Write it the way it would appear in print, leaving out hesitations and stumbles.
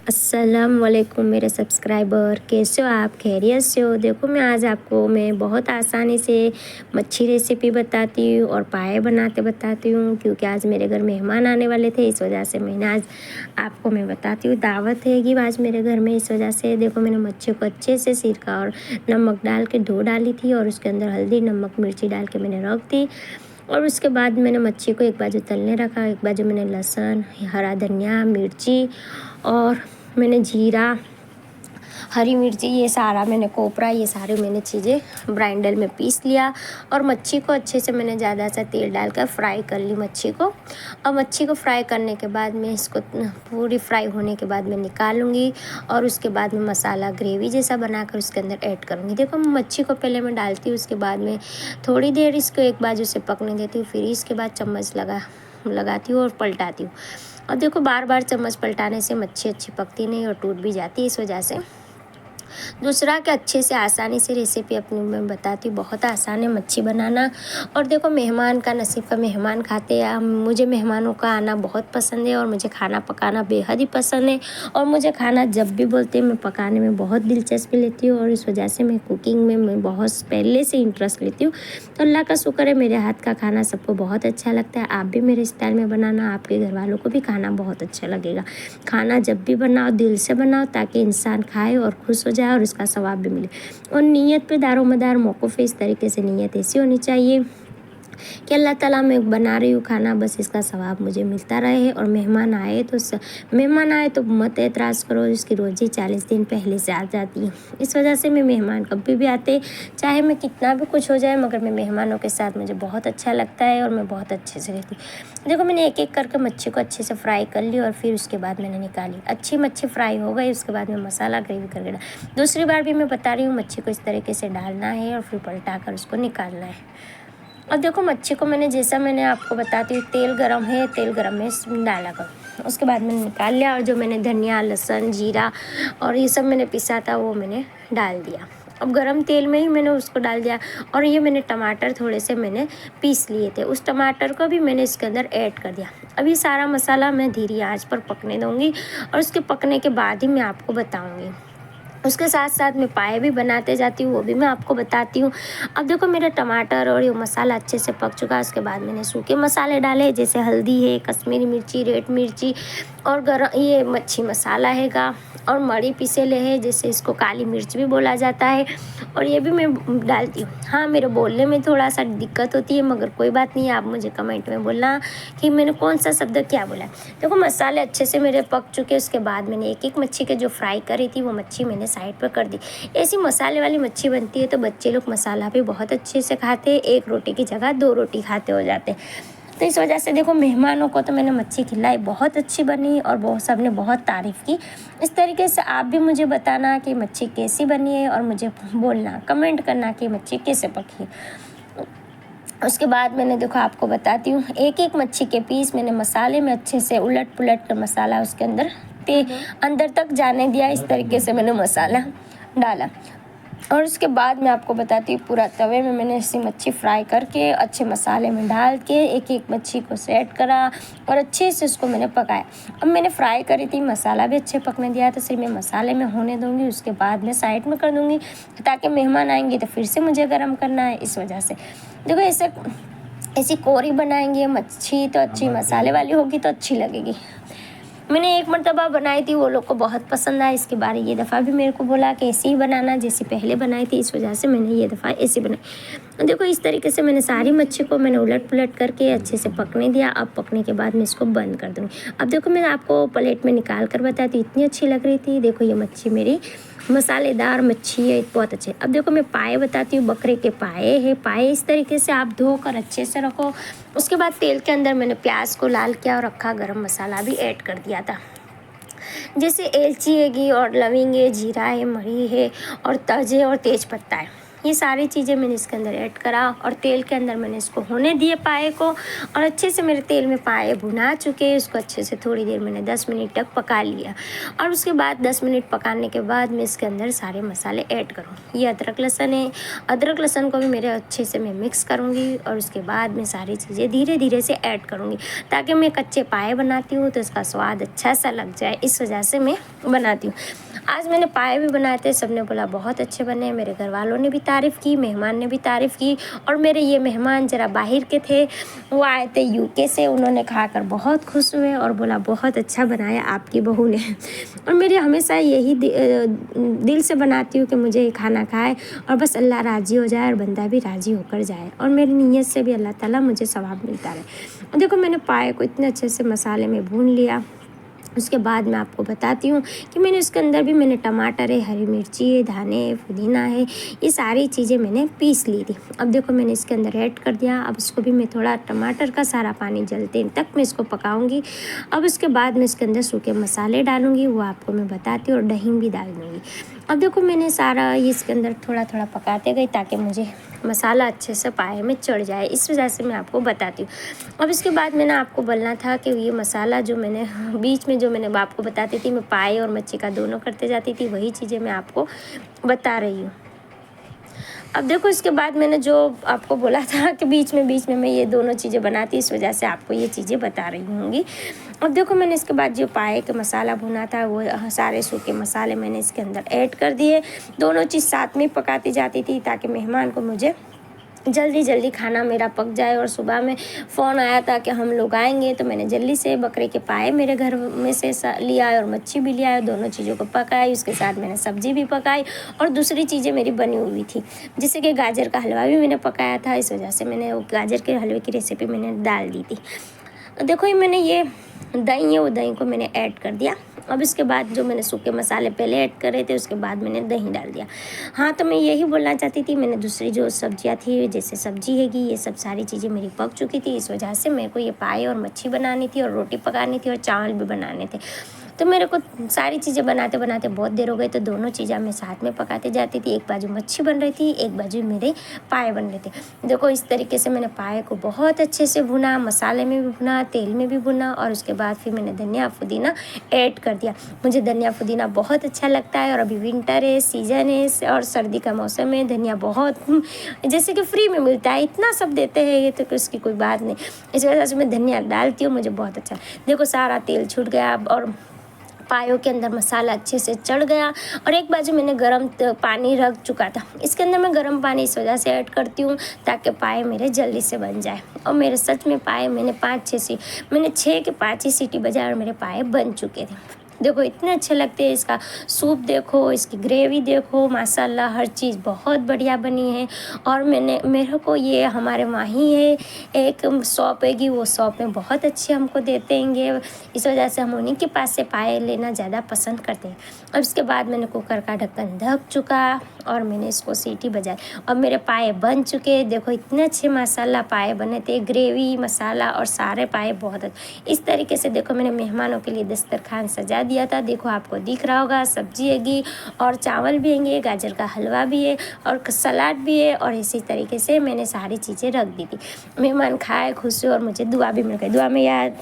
अस्सलाम वालेकुम मेरे सब्सक्राइबर, कैसे हो आप? खैरियत से हो? देखो मैं बहुत आसानी से मच्छी रेसिपी बताती हूँ और पाए बनाते बताती हूँ, क्योंकि आज मेरे घर मेहमान आने वाले थे। इस वजह से मैंने आज आपको मैं बताती हूँ, दावत है कि आज मेरे घर में। इस वजह से देखो मैंने मच्छी को अच्छे से सिरका और नमक डाल के धो डाली थी और उसके अंदर हल्दी नमक मिर्ची डाल के मैंने रख दी। और उसके बाद मैंने मच्छी को एक बाजू तलने रखा, एक बाजू मैंने लहसुन, हरा धनिया, मिर्ची और मैंने जीरा, हरी मिर्ची, ये सारा मैंने कोपरा, ये सारे मैंने चीज़ें ग्राइंडर में पीस लिया। और मच्छी को अच्छे से मैंने ज़्यादा सा तेल डालकर फ्राई कर ली मच्छी को। और मच्छी को फ्राई करने के बाद मैं इसको पूरी फ्राई होने के बाद मैं निकालूंगी और उसके बाद में मसाला ग्रेवी जैसा बनाकर उसके अंदर ऐड करूँगी। देखो मच्छी को पहले मैं डालती हूँ, उसके बाद में थोड़ी देर इसको एक बाजू से पकने देती हूँ, फिर इसके बाद चम्मच लगाती हूँ और पलटाती हूँ। और देखो बार बार चम्मच पलटाने से मच्छी अच्छी पकती नहीं और टूट भी जाती है। इस वजह से दूसरा कि अच्छे से आसानी से रेसिपी अपनी मैं बताती हूँ, बहुत आसान है मच्छी बनाना। और देखो मेहमान का नसीब का मेहमान खाते हैं। मुझे मेहमानों का आना बहुत पसंद है और मुझे खाना पकाना बेहद ही पसंद है। और मुझे खाना जब भी बोलते हैं मैं पकाने में बहुत दिलचस्पी लेती हूँ और इस वजह से मैं कुकिंग में मैं बहुत पहले से इंटरेस्ट लेती हूँ। तो अल्लाह का शुक्र है, मेरे हाथ का खाना सबको बहुत अच्छा लगता है। आप भी मेरे स्टाइल में बनाना, आपके घर वालों को भी खाना बहुत अच्छा लगेगा। खाना जब भी बनाओ दिल से बनाओ, ताकि इंसान खाए और खुश हो जाए और उसका सवाब भी मिले। और नीयत पे दारोमदार मौक़ूफ़ है। इस तरीके से नीयत ऐसी होनी चाहिए कि अल्लाह ताला मैं बना रही हूँ खाना, बस इसका सवाब मुझे मिलता रहे। और मेहमान आए तो मत एतराज़ करो, इसकी रोज़ी 40 दिन पहले से आ जाती है। इस वजह से मैं मेहमान कभी भी आते, चाहे मैं कितना भी कुछ हो जाए, मगर मैं मेहमानों के साथ मुझे बहुत अच्छा लगता है और मैं बहुत अच्छे से रहती हूँ। देखो मैंने एक एक करके मच्छी को अच्छे से फ्राई कर ली और फिर उसके बाद मैंने निकाली। अच्छी मच्छी फ्राई हो गई, उसके बाद में मसाला ग्रेवी करके डाला। दूसरी बार भी मैं बता रही हूँ, मच्छी को इस तरीके से डालना है और फिर पलटा कर उसको निकालना है। और देखो मच्छी को मैंने आपको बताती हूँ, तेल गरम है, तेल गरम में डाला करो। उसके बाद मैंने निकाल लिया और जो मैंने धनिया, लहसुन, जीरा और ये सब मैंने पिसा था वो मैंने डाल दिया। अब गरम तेल में ही मैंने उसको डाल दिया। और ये मैंने टमाटर थोड़े से मैंने पीस लिए थे, उस टमाटर को भी मैंने इसके अंदर ऐड कर दिया। अब ये सारा मसाला मैं धीरे आंच पर पकने दूँगी और उसके पकने के बाद ही मैं आपको बताऊँगी। उसके साथ साथ मैं पाए भी बनाते जाती हूँ, वो भी मैं आपको बताती हूँ। अब देखो मेरा टमाटर और ये मसाला अच्छे से पक चुका है। उसके बाद मैंने सूखे मसाले डाले, जैसे हल्दी है, कश्मीरी मिर्ची, रेड मिर्ची और गरम ये मच्छी मसाला हैगा और मरी पीसेले है, जैसे इसको काली मिर्च भी बोला जाता है। और ये भी मैं डालती हूँ। हाँ, मेरे बोलने में थोड़ा सा दिक्कत होती है, मगर कोई बात नहीं है, आप मुझे कमेंट में बोलना कि मैंने कौन सा शब्द क्या बोला। देखो मसाले अच्छे से मेरे पक चुके। उसके बाद मैंने एक एक मच्छी के जो फ्राई करी थी वो मच्छी मैंने साइड पर कर दी। ऐसी मसाले वाली मच्छी बनती है तो बच्चे लोग मसाला भी बहुत अच्छे से खाते हैं, एक रोटी की जगह 2 रोटी खाते हो जाते हैं। तो इस वजह से देखो मेहमानों को तो मैंने मच्छी खिलाई, बहुत अच्छी बनी और बहुत सब ने बहुत तारीफ़ की। इस तरीके से आप भी मुझे बताना कि मच्छी कैसी बनी है और मुझे बोलना, कमेंट करना कि मच्छी कैसे पकी। उसके बाद मैंने देखो आपको बताती हूँ, एक एक मच्छी के पीस मैंने मसाले में अच्छे से उलट पुलट कर मसाला उसके अंदर तक जाने दिया। इस तरीके से मैंने मसाला डाला। और उसके बाद मैं आपको बताती हूँ, पूरा तवे में मैंने ऐसी मच्छी फ्राई करके अच्छे मसाले में डाल के एक एक मच्छी को सेट करा और अच्छे से उसको मैंने पकाया। अब मैंने फ्राई करी थी, मसाला भी अच्छे पकने दिया, तो सिर्फ मैं मसाले में होने दूँगी, उसके बाद मैं साइड में कर दूँगी, ताकि मेहमान आएंगे तो फिर से मुझे गर्म करना है। इस वजह से देखो ऐसी कोरी बनाएंगे मच्छी तो अच्छी, मसाले वाली होगी तो अच्छी लगेगी। मैंने एक मर्तबा बनाई थी, वो लोग को बहुत पसंद आया। इसके बारे ये दफ़ा भी मेरे को बोला कि ऐसे ही बनाना जैसे पहले बनाई थी। इस वजह से मैंने ये दफ़ा ऐसे बनाई। देखो इस तरीके से मैंने सारी मच्छी को मैंने उलट पुलट करके अच्छे से पकने दिया। अब पकने के बाद मैं इसको बंद कर दूँगी। अब देखो मैं आपको प्लेट में निकाल कर बताती हूँ, इतनी अच्छी लग रही थी। देखो ये मच्छी मेरी मसालेदार मच्छी है, बहुत अच्छे। अब देखो मैं पाए बताती हूँ, बकरे के पाए है। पाए इस तरीके से आप धोकर अच्छे से रखो। उसके बाद तेल के अंदर मैंने प्याज को लाल किया और रखा, गरम मसाला भी ऐड कर दिया था, जैसे एलची हैगी और लविंग है, जीरा है, मरी है और तज है और तेज पत्ता है। ये सारी चीज़ें मैंने इसके अंदर ऐड करा और तेल के अंदर मैंने इसको होने दिए पाए को, और अच्छे से मेरे तेल में पाए भुना चुके। उसको अच्छे से थोड़ी देर मैंने 10 मिनट तक पका लिया, और उसके बाद 10 मिनट पकाने के बाद मैं इसके अंदर सारे मसाले ऐड करूँ। ये अदरक लहसुन है, अदरक लहसुन को भी मेरे अच्छे से मैं मिक्स करूँगी, और उसके बाद मैं सारी चीज़ें धीरे धीरे से ऐड करूँगी, ताकि मैं कच्चे पाए बनाती हूँ तो इसका स्वाद अच्छा सा लग जाए, इस वजह से मैं बनाती हूँ। आज मैंने पाए भी बनाए थे, सबने बोला बहुत अच्छे बने। मेरे घर वालों ने भी तारीफ़ की, मेहमान ने भी तारीफ़ की, और मेरे ये मेहमान ज़रा बाहर के थे, वो आए थे यूके से, उन्होंने खाकर बहुत खुश हुए और बोला बहुत अच्छा बनाया आपकी बहू ने। और मेरे हमेशा यही दिल से बनाती हूँ कि मुझे ये खाना खाए और बस अल्लाह राज़ी हो जाए और बंदा भी राज़ी होकर जाए, और मेरी नीयत से भी अल्लाह ताला मुझे सवाब मिलता रहे। देखो मैंने पाए को इतने अच्छे से मसाले में भून लिया। उसके बाद मैं आपको बताती हूँ कि मैंने उसके अंदर भी मैंने टमाटर है, हरी मिर्ची है, धाने है, पुदीना है, ये सारी चीज़ें मैंने पीस ली थी। अब देखो मैंने इसके अंदर ऐड कर दिया। अब इसको भी मैं थोड़ा टमाटर का सारा पानी जलते तक मैं इसको पकाऊंगी। अब उसके बाद मैं इसके अंदर सूखे मसाले डालूंगी, वो आपको मैं बताती हूँ, और दही भी डाल दूँगी। अब देखो मैंने सारा ये इसके अंदर थोड़ा थोड़ा पकाते गई, ताकि मुझे मसाला अच्छे से पाए में चढ़ जाए, इस वजह से मैं आपको बताती हूँ। अब इसके बाद मैंने आपको बोलना था कि ये मसाला जो मैंने बीच में जो मैंने आपको बताती थी, मैं पाए और मच्छी का दोनों करते जाती थी, वही चीज़ें मैं आपको बता रही हूँ। अब देखो इसके बाद मैंने जो आपको बोला था कि बीच में मैं ये दोनों चीज़ें बनाती, इस वजह से आपको ये चीज़ें बता रही होंगी। अब देखो मैंने इसके बाद जो पाए के मसाला भुना था, वो सारे सूखे मसाले मैंने इसके अंदर ऐड कर दिए। दोनों चीज़ साथ में पकाती जाती थी, ताकि मेहमान को मुझे जल्दी खाना मेरा पक जाए। और सुबह में फ़ोन आया था कि हम लोग आएंगे, तो मैंने जल्दी से बकरे के पाए मेरे घर में से लिया और मच्छी भी लिया, दोनों चीज़ों को पकाई। उसके साथ मैंने सब्ज़ी भी पकाई, और दूसरी चीज़ें मेरी बनी हुई थी, जैसे कि गाजर का हलवा भी मैंने पकाया था। इस वजह से मैंने वो गाजर के हलवे की रेसिपी मैंने डाल दी थी। देखो ये मैंने ये दही है, वो दही को मैंने ऐड कर दिया। अब इसके बाद जो मैंने सूखे मसाले पहले ऐड करे थे, उसके बाद मैंने दही डाल दिया। हाँ, तो मैं यही बोलना चाहती थी, मैंने दूसरी जो सब्जियाँ थी, जैसे सब्जी हैगी, ये सब सारी चीज़ें मेरी पक चुकी थी। इस वजह से मेरे को ये पाए और मच्छी बनानी थी, और रोटी पकानी थी, और चावल भी बनाने थे। तो मेरे को सारी चीज़ें बनाते बनाते बहुत देर हो गई, तो दोनों चीज़ें मैं साथ में पकाते जाती थी। एक बाजू मच्छी बन रही थी, एक बाजू मेरे पाए बन रहे थे। देखो इस तरीके से मैंने पाए को बहुत अच्छे से भुना, मसाले में भी भुना, तेल में भी भुना, और उसके बाद फिर मैंने धनिया पुदीना ऐड कर दिया। मुझे धनिया पुदीना बहुत अच्छा लगता है, और अभी विंटर है, सीज़न है, और सर्दी का मौसम है। धनिया बहुत जैसे कि फ्री में मिलता है, इतना सब देते हैं ये, तो उसकी कोई बात नहीं। इस वजह से मैं धनिया डालती हूँ, मुझे बहुत अच्छा। देखो सारा तेल छूट गया, और पायों के अंदर मसाला अच्छे से चढ़ गया, और एक बाजू मैंने गर्म पानी रख चुका था। इसके अंदर मैं गर्म पानी इस वजह से ऐड करती हूँ, ताकि पाए मेरे जल्दी से बन जाए। और मेरे सच में पाए मैंने 6 के 5 ही सीटी बजाए, और मेरे पाए बन चुके थे। देखो इतने अच्छे लगते हैं। इसका सूप देखो, इसकी ग्रेवी देखो, माशाल्लाह हर चीज़ बहुत बढ़िया बनी है। और मेरे को ये हमारे माही है, एक शॉप हैगी, वो शॉप में बहुत अच्छे हमको देते हैं, इस वजह से हम उन्हीं के पास से पाए लेना ज़्यादा पसंद करते हैं। और इसके बाद मैंने कुकर का ढक्कन ढक चुका, और मैंने इसको सीटी बजाई, और मेरे पाए बन चुके। देखो इतने अच्छे माशाल्लाह पाए बने थे, ग्रेवी, मसाला और सारे पाए बहुत अच्छे। इस तरीके से देखो मैंने मेहमानों के लिए दस्तरखान सजा दिया था। देखो आपको दिख रहा होगा, सब्जी हैगी, और चावल भी हैंगे, गाजर का हलवा भी है, और सलाद भी है, और इसी तरीके से मैंने सारी चीज़ें रख दी थी। मेहमान खाए, खुश हुए, और मुझे दुआ भी मिल गई। दुआ में याद